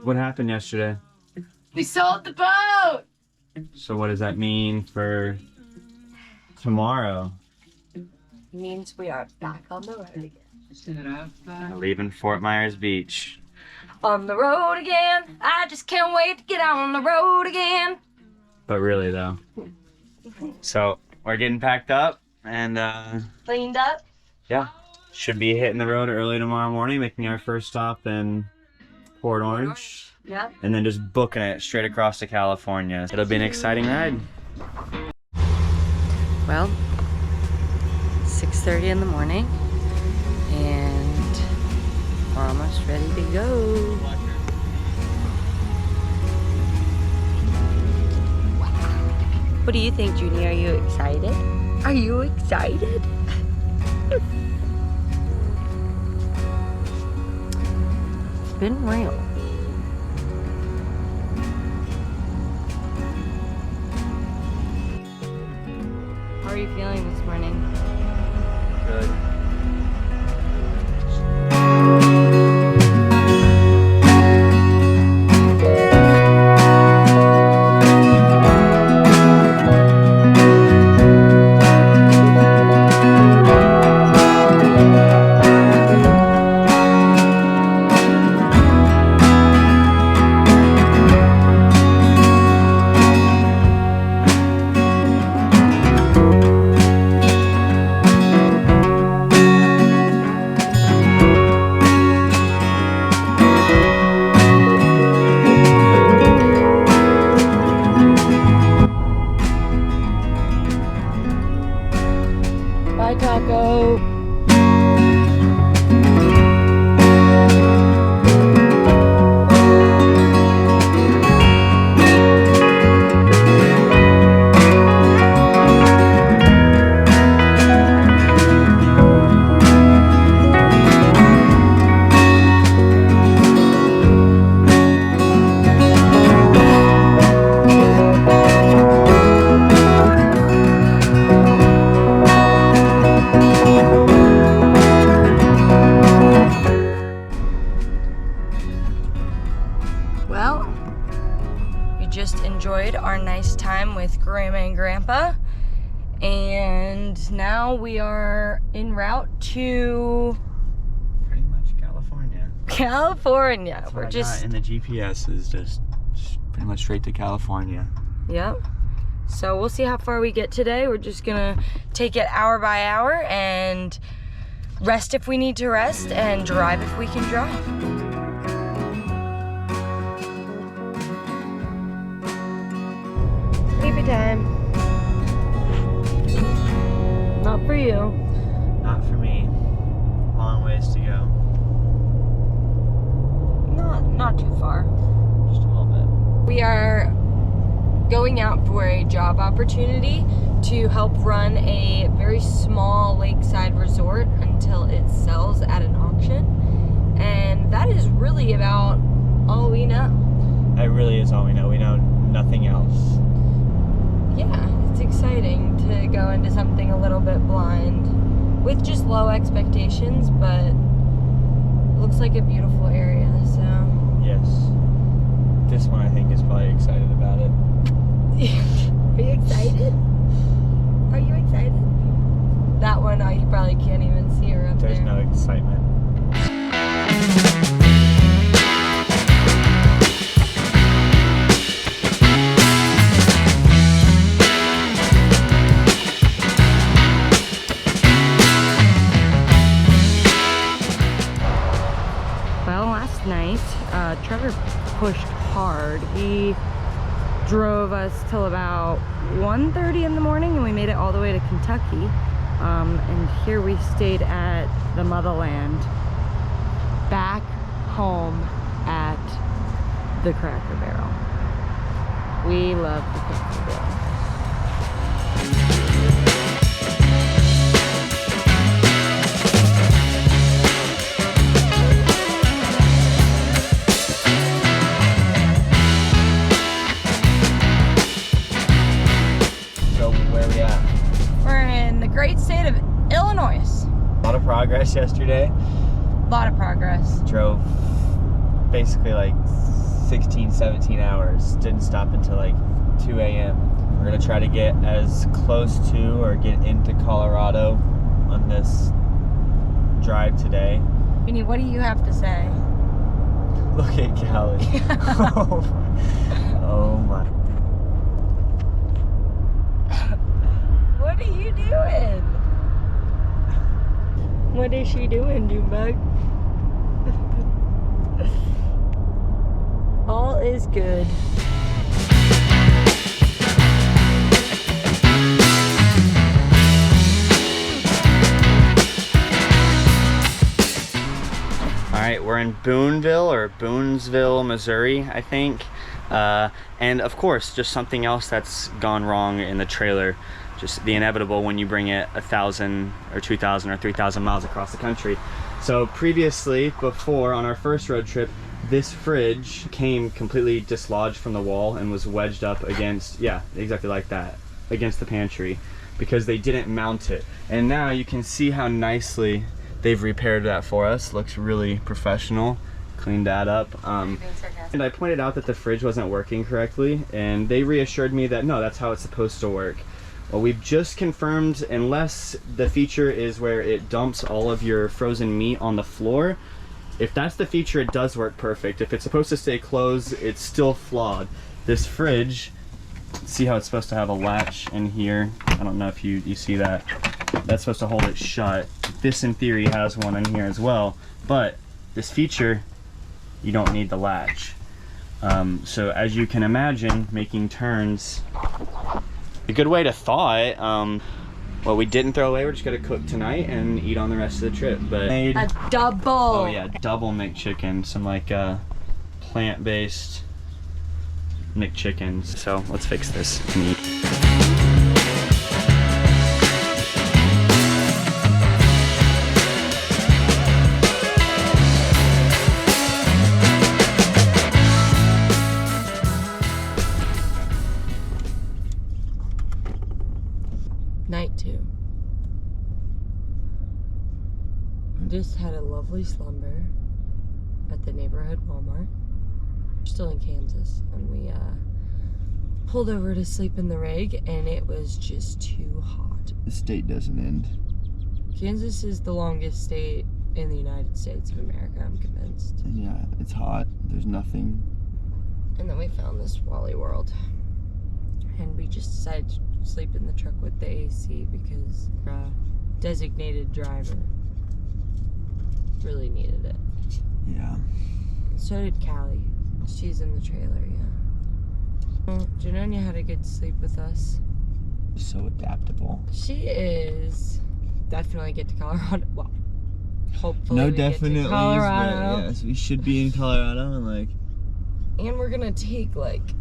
What happened yesterday? We sold the boat! So what does that mean for tomorrow? It means we are back on the road again. Leaving Fort Myers Beach. On the road again. I just can't wait to get on the road again. But really though. So we're getting packed up and Cleaned up. yeah. Should be hitting the road early tomorrow morning, making our first stop in Port Orange. Yep. And then just booking it straight across to California. It'll be an exciting ride. Well, 6:30 in the morning and we're almost ready to go. What do you think, Junie? Are you excited? Are you excited? It's been real. How are you feeling this morning? Good. Bye, Taco. Well, we just enjoyed our nice time with Grandma and Grandpa, and now we are en route to Pretty much California. California. That's We're what I just got in the GPS is just pretty much straight to California. Yep. So we'll see how far we get today. We're just gonna take it hour by hour and rest if we need to rest and drive if we can drive. Sleepy time. Not for you. Not for me. Long ways to go. Not too far. Just a little bit. We are going out for a job opportunity to help run a very small lakeside resort until it sells at an auction. And that is really about all we know. That really is all we know. We know nothing else. Yeah, it's exciting to go into something a little bit blind with just low expectations, but looks like a beautiful area, so. Yes. This one I think is probably excited about it. Are you excited? Are you excited? That one, you probably can't even see her up There's there. no excitement. Well, last night, Trevor pushed hard. He drove us till about 1:30 in the morning and we made it all the way to Kentucky. And here we stayed at the motherland, back home at the Cracker Barrel. We love the Cracker Barrel. We're in the great state of Illinois. a lot of progress yesterday. lot of progress. Drove basically like 16, 17 hours. Didn't stop until like 2 a.m. We're gonna try to get as close to or get into Colorado on this drive today. Vinny, what do you have to say? Look at Callie. Oh my. What are you doing? What is she doing, Junebug? All is good. Alright, we're in Boonesville, Missouri, I think. And of course, just something else that's gone wrong in the trailer. Just the inevitable when you bring it 1,000 or 2,000 or 3,000 miles across the country. So previously, before, on our first road trip, this fridge came completely dislodged from the wall and was wedged up against, yeah, exactly like that, against the pantry, because they didn't mount it. And now you can see how nicely they've repaired that for us. Looks really professional. Cleaned that up. And I pointed out that the fridge wasn't working correctly, and they reassured me that no, that's how it's supposed to work. Well, we've just confirmed, unless the feature is where it dumps all of your frozen meat on the floor, if that's the feature, it does work perfect. If it's supposed to stay closed, it's still flawed. This fridge, see how it's supposed to have a latch in here? I don't know if you see that. That's supposed to hold it shut. This, in theory, has one in here as well, but this feature, you don't need the latch. So as you can imagine, making turns, a good way to thaw it. What we didn't throw away, we're just gonna cook tonight and eat on the rest of the trip. But made a double. Oh yeah, double McChicken. Some like plant-based McChickens. So let's fix this and eat. Night 2. Just had a lovely slumber at the neighborhood Walmart. We're still in Kansas, and we pulled over to sleep in the rig, and it was just too hot. The state doesn't end. Kansas is the longest state in the United States of America, I'm convinced. And yeah, it's hot. There's nothing. And then we found this Wally World, and we just decided to sleep in the truck with the AC because our designated driver really needed it. Yeah. So did Callie. She's in the trailer, yeah. Well, Janonia had a good sleep with us. So adaptable. She is. Definitely get to Colorado. Well, hopefully No we get to Colorado. but yes, we should be in Colorado and like. And we're gonna take like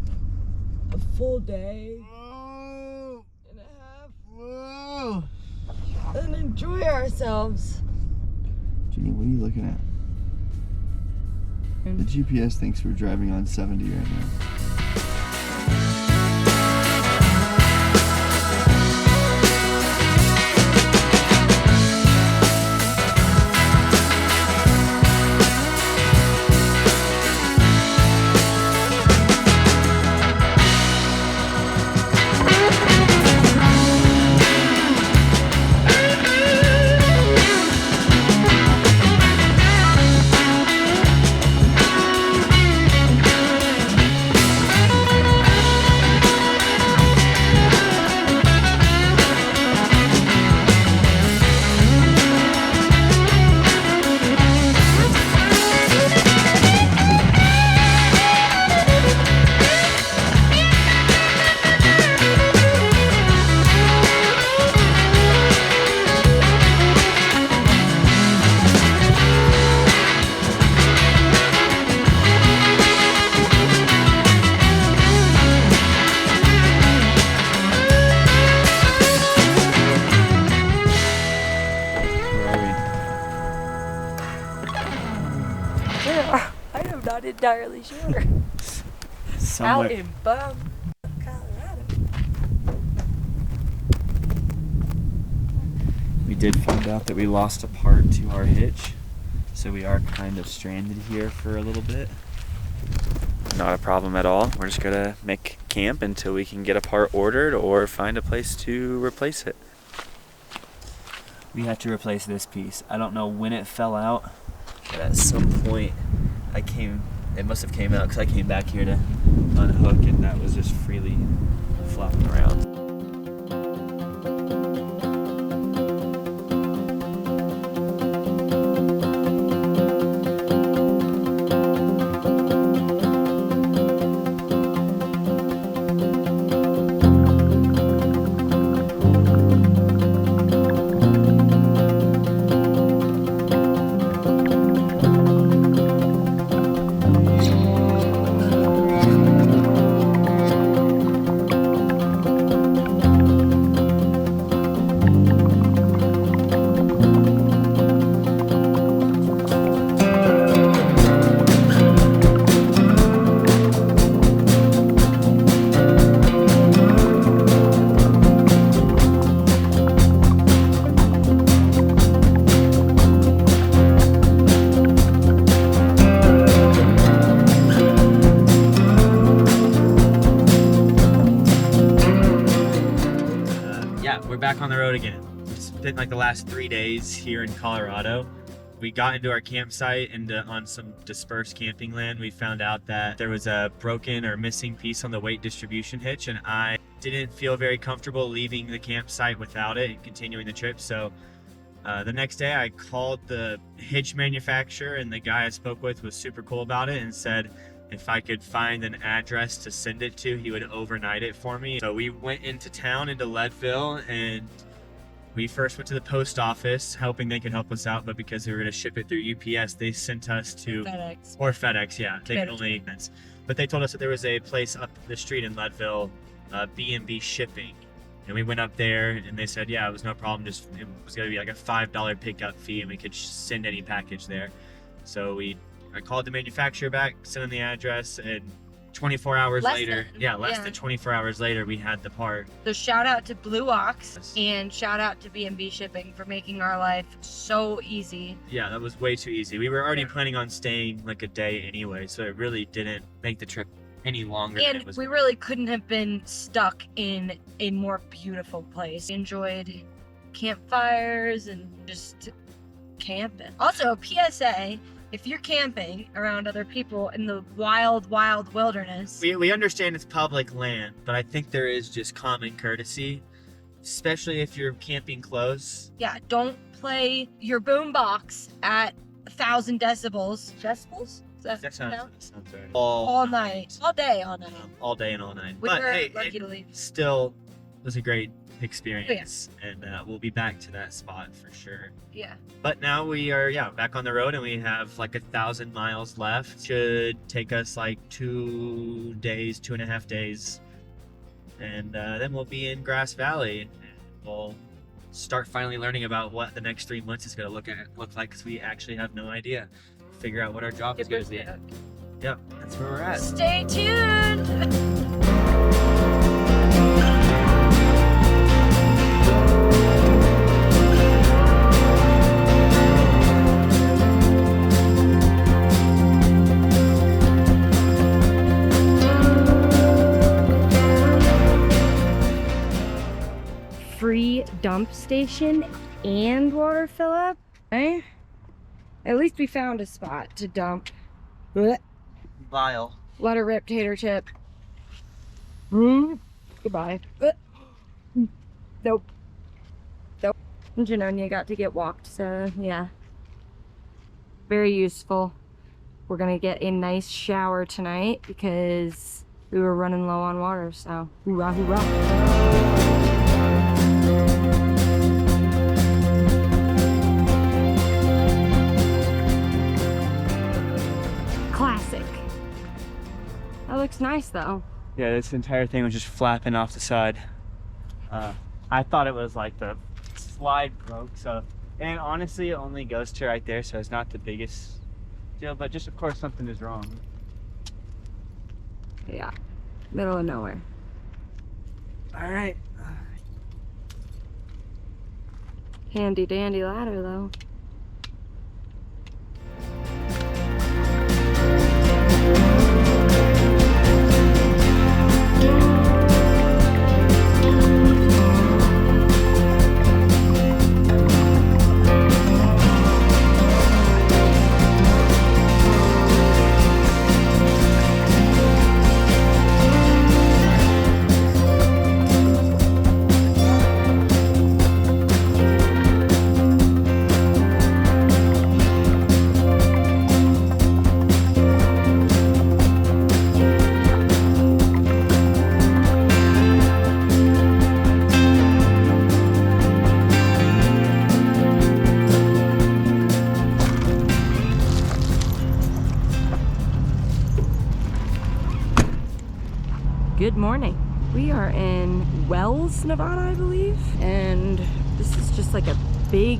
a full day and a half and enjoy ourselves. Jenny, what are you looking at? The GPS thinks we're driving on 70 right now. I am not entirely sure. Somewhere. Out in Bum, Colorado. We did find out that we lost a part to our hitch. So we are kind of stranded here for a little bit. Not a problem at all. We're just gonna make camp until we can get a part ordered or find a place to replace it. We have to replace this piece. I don't know when it fell out, but at some point it must have came out because I came back here to unhook and that was just freely flopping around. We're back on the road again. It's been like the last 3 days here in Colorado. We got into our campsite and on some dispersed camping land, we found out that there was a broken or missing piece on the weight distribution hitch, and I didn't feel very comfortable leaving the campsite without it and continuing the trip. So the next day I called the hitch manufacturer, and the guy I spoke with was super cool about it and said if I could find an address to send it to, he would overnight it for me. So we went into town, into Leadville, and we first went to the post office hoping they could help us out, but because we were going to ship it through UPS, they sent us to FedEx. Or FedEx, yeah. They could only, but they told us that there was a place up the street in Leadville, B&B Shipping. And we went up there and they said, yeah, it was no problem. Just it was going to be like a $5 pickup fee and we could send any package there. So I called the manufacturer back, sent them the address, and 24 hours later, less than 24 hours later, we had the part. So shout out to Blue Ox and shout out to B&B Shipping for making our life so easy. Yeah, that was way too easy. We were already planning on staying like a day anyway, so it really didn't make the trip any longer than it was. We really couldn't have been stuck in a more beautiful place. We enjoyed campfires and just camping. Also, PSA, if you're camping around other people in the wild, wild wilderness. We understand it's public land, but I think there is just common courtesy, especially if you're camping close. Yeah, don't play your boombox at 1,000 decibels. Decibels? That sounds right. All night. All day, all night. All day and all night. We but were hey, lucky to leave. Still was a great experience, and we'll be back to that spot for sure. Yeah. But now we are back on the road, and we have like 1,000 miles left. Should take us like 2 days, 2.5 days, and then we'll be in Grass Valley. And we'll start finally learning about what the next 3 months is going to look like, because we actually have no idea. Figure out what our job is going to be. Yep, that's where we're at. Stay tuned. Free dump station and water fill up. Eh? At least we found a spot to dump. Blech. Vile. Let her rip, tater chip. Goodbye. Nope. Nope. Janonia got to get walked, so yeah. Very useful. We're gonna get a nice shower tonight because we were running low on water, so hoorah, hoorah. Classic. That looks nice though. Yeah, this entire thing was just flapping off the side. I thought it was like the slide broke, so, and honestly it only goes to right there, so it's not the biggest deal, but just of course something is wrong. Yeah, middle of nowhere. All right. Handy dandy ladder though. Good morning. We are in Wells, Nevada, I believe, and this is just like a big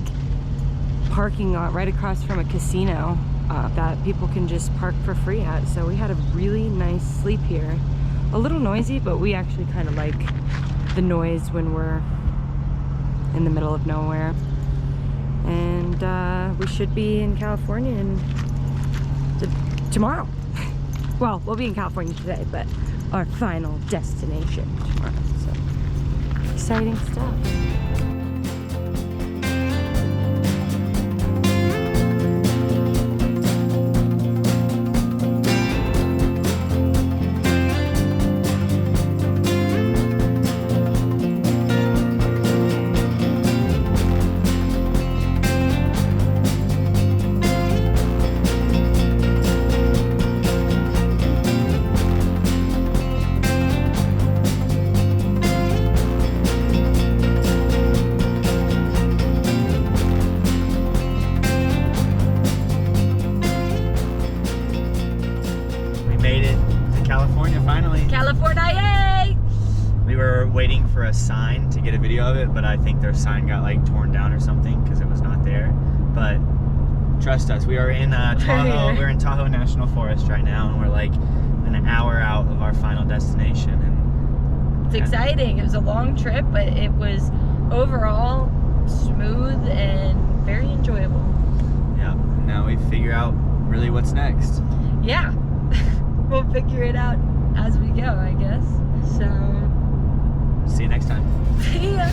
parking lot right across from a casino that people can just park for free at. So we had a really nice sleep here. A little noisy, but we actually kind of like the noise when we're in the middle of nowhere. And we should be in California tomorrow. Well, we'll be in California today, but our final destination tomorrow. So exciting stuff. Waiting for a sign to get a video of it, but I think their sign got like torn down or something because it was not there. But trust us, we are in Tahoe. We're in Tahoe National Forest right now, and we're like an hour out of our final destination. And it's exciting. It was a long trip, but it was overall smooth and very enjoyable. Yeah. Now we figure out really what's next. Yeah. We'll figure it out as we go, I guess. So. See you next time. See ya.